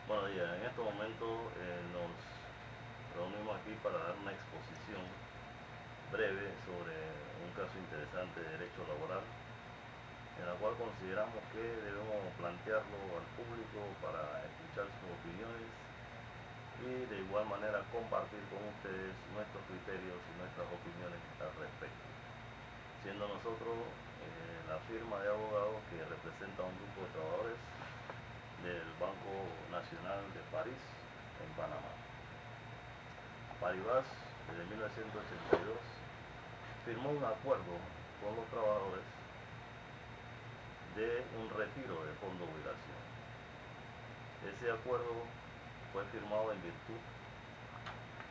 Buenos días, en este momento nos reunimos aquí para dar una exposición breve sobre un caso interesante de derecho laboral, en la cual consideramos que debemos plantearlo al público para escuchar sus opiniones y de igual manera compartir con ustedes nuestros criterios y nuestras opiniones al respecto. Siendo nosotros la firma de abogados que representa a un grupo de trabajadores del Banco Nacional de París, en Panamá. Paribas, desde 1982, firmó un acuerdo con los trabajadores de un retiro de fondo de jubilación. Ese acuerdo fue firmado en virtud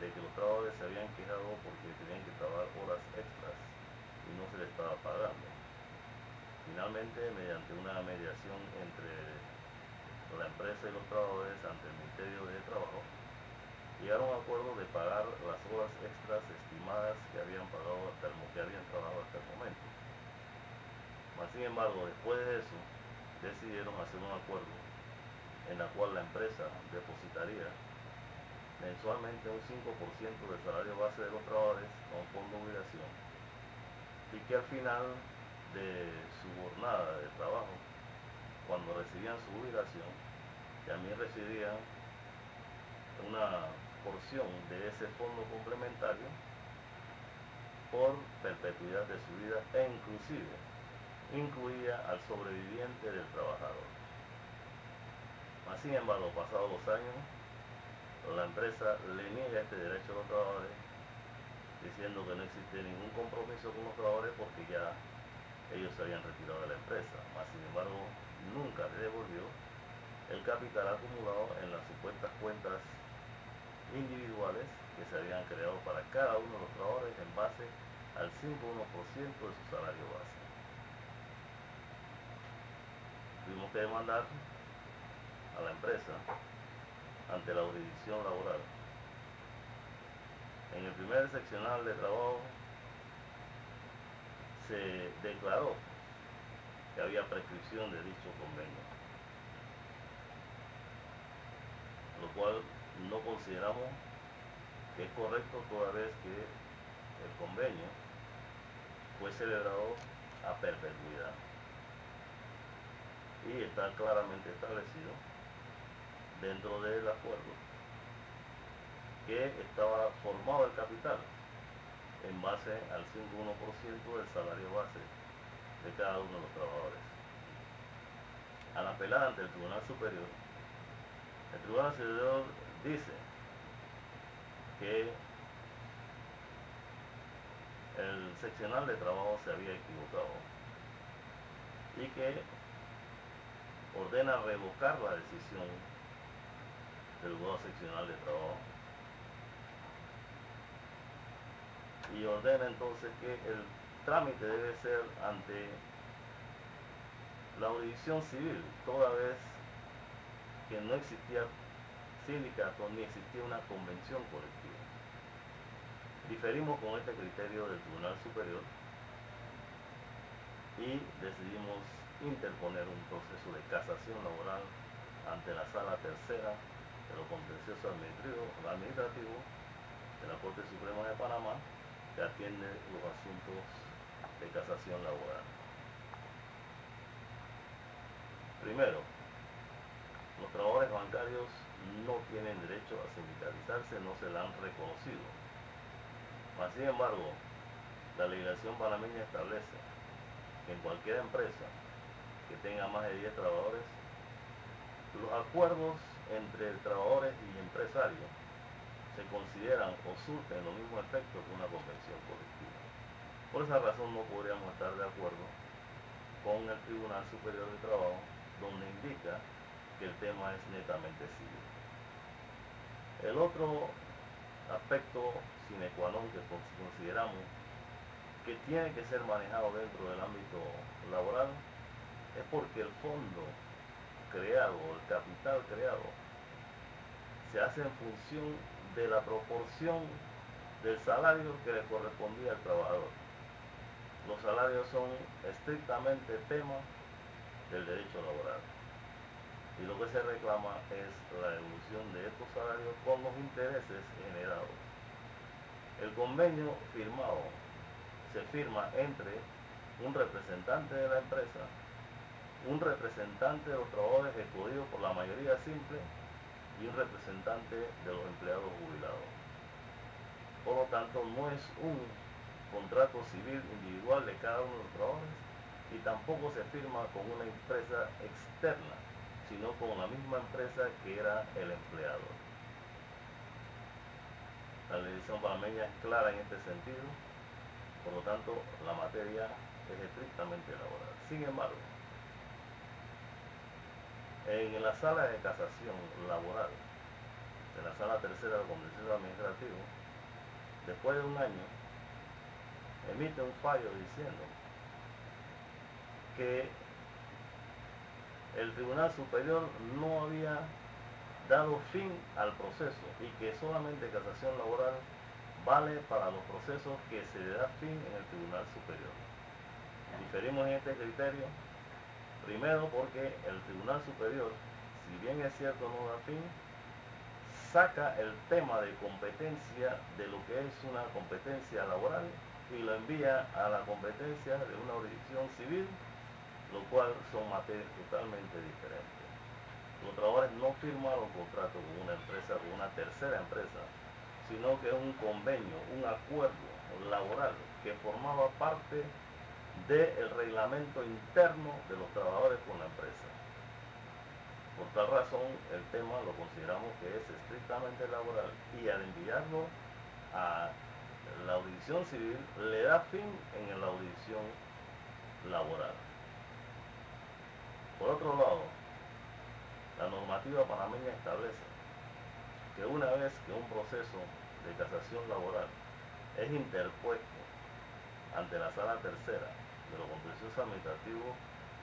de que los trabajadores se habían quejado porque tenían que trabajar horas extras y no se les estaba pagando. Finalmente, mediante una mediación entre la empresa y los trabajadores ante el Ministerio de Trabajo, llegaron a un acuerdo de pagar las horas extras estimadas que habían trabajado hasta el momento. Mas, sin embargo, después de eso, decidieron hacer un acuerdo en la cual la empresa depositaría mensualmente un 5% del salario base de los trabajadores con fondo de jubilación, y que al final de su jornada de trabajo, cuando recibían su jubilación, también recibían una porción de ese fondo complementario por perpetuidad de su vida, e inclusive incluía al sobreviviente del trabajador. Mas, sin embargo, pasados los años, la empresa le niega este derecho a los trabajadores, diciendo que no existe ningún compromiso con los trabajadores porque ya ellos se habían retirado de la empresa. Mas, sin embargo, nunca le devolvió el capital acumulado en las supuestas cuentas individuales que se habían creado para cada uno de los trabajadores en base al 5,1% de su salario base. Tuvimos que demandar a la empresa ante la jurisdicción laboral. En el primer seccional de trabajo se declaró que había prescripción de dicho convenio, lo cual no consideramos que es correcto, toda vez que el convenio fue celebrado a perpetuidad y está claramente establecido dentro del acuerdo que estaba formado el capital en base al 5,1% del salario base de cada uno de los trabajadores. Al apelar ante el Tribunal Superior, el Tribunal Superior dice que el seccional de trabajo se había equivocado y que ordena revocar la decisión del juzgado seccional de trabajo, y ordena entonces que el trámite debe ser ante la jurisdicción civil, toda vez que no existía sindicato ni existía una convención colectiva. Diferimos con este criterio del Tribunal Superior y decidimos interponer un proceso de casación laboral ante la Sala Tercera de lo Contencioso Administrativo de la Corte Suprema de Panamá, que atiende los asuntos de casación laboral. Primero, los trabajadores bancarios no tienen derecho a sindicalizarse, no se la han reconocido. Mas, sin embargo, la legislación panameña establece que en cualquier empresa que tenga más de 10 trabajadores, los acuerdos entre trabajadores y empresarios se consideran o surten los mismos efectos que una convención colectiva. Por esa razón no podríamos estar de acuerdo con el Tribunal Superior de Trabajo, donde indica que el tema es netamente civil. El otro aspecto sine qua non que consideramos que tiene que ser manejado dentro del ámbito laboral es porque el fondo creado, el capital creado, se hace en función de la proporción del salario que le correspondía al trabajador. Los salarios son estrictamente tema del derecho laboral. y lo que se reclama es la devolución de estos salarios con los intereses generados. El convenio firmado se firma entre un representante de la empresa, un representante de los trabajadores escogidos por la mayoría simple y un representante de los empleados jubilados. Por lo tanto, no es un contrato civil individual de cada uno de los trabajadores y tampoco se firma con una empresa externa, sino con la misma empresa que era el empleador. La legislación panameña es clara en este sentido, por lo tanto la materia es estrictamente laboral. Sin embargo, en la sala de casación laboral, en la sala tercera del contencioso administrativo, después de un año, emite un fallo diciendo que el Tribunal Superior no había dado fin al proceso y que solamente casación laboral vale para los procesos que se le da fin en el Tribunal Superior. Diferimos en este criterio, primero porque el Tribunal Superior, si bien es cierto no da fin, saca el tema de competencia de lo que es una competencia laboral y lo envía a la competencia de una jurisdicción civil, lo cual son materias totalmente diferentes. Los trabajadores no firmaron contrato con una empresa, con una tercera empresa, sino que es un convenio, un acuerdo laboral que formaba parte del reglamento interno de los trabajadores con la empresa. Por tal razón, el tema lo consideramos que es estrictamente laboral y al enviarlo a la audición civil le da fin en la audición laboral. Por otro lado, la normativa panameña establece que una vez que un proceso de casación laboral es interpuesto ante la sala tercera de lo contencioso administrativo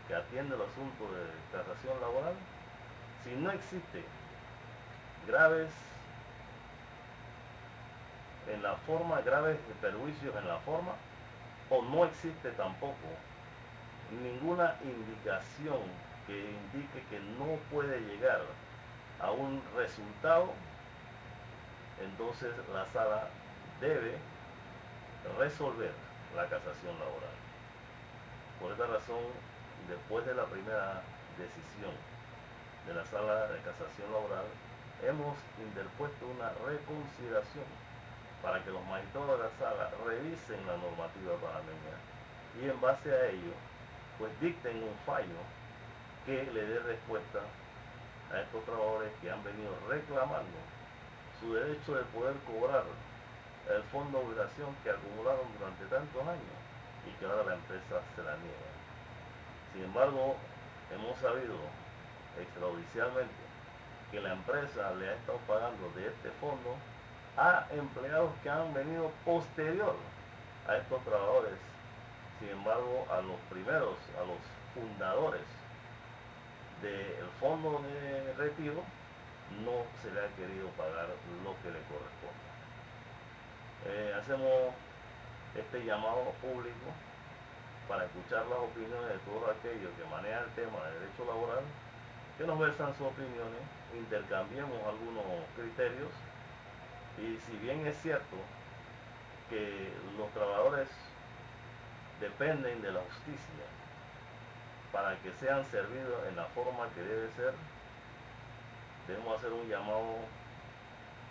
que atiende el asunto de casación laboral, si no existe graves en la forma, graves perjuicios en la forma, o no existe tampoco ninguna indicación que indique que no puede llegar a un resultado, entonces la sala debe resolver la casación laboral. Por esta razón, después de la primera decisión de la sala de casación laboral, hemos interpuesto una reconsideración para que los magistrados de la sala revisen la normativa panameña y en base a ello, pues dicten un fallo que le dé respuesta a estos trabajadores que han venido reclamando su derecho de poder cobrar el fondo de jubilación que acumularon durante tantos años y que ahora la empresa se la niega. Sin embargo, hemos sabido extrajudicialmente que la empresa le ha estado pagando de este fondo a empleados que han venido posterior a estos trabajadores. Sin embargo, a los primeros, a los fundadores del fondo de retiro, no se le ha querido pagar lo que le corresponde. Hacemos este llamado público para escuchar las opiniones de todos aquellos que manejan el tema de derecho laboral, que nos versan sus opiniones, intercambiemos algunos criterios y si bien es cierto que los trabajadores dependen de la justicia para que sean servidos en la forma que debe ser, debemos hacer un llamado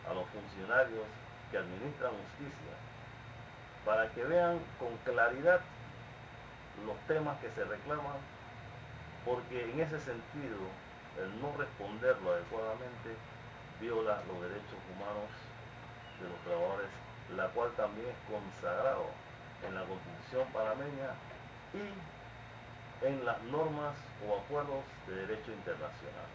a los funcionarios que administran justicia para que vean con claridad los temas que se reclaman, porque en ese sentido el no responderlo adecuadamente viola los derechos humanos de los trabajadores, la cual también es consagrado en la Constitución panameña y en las normas o acuerdos de derecho internacional.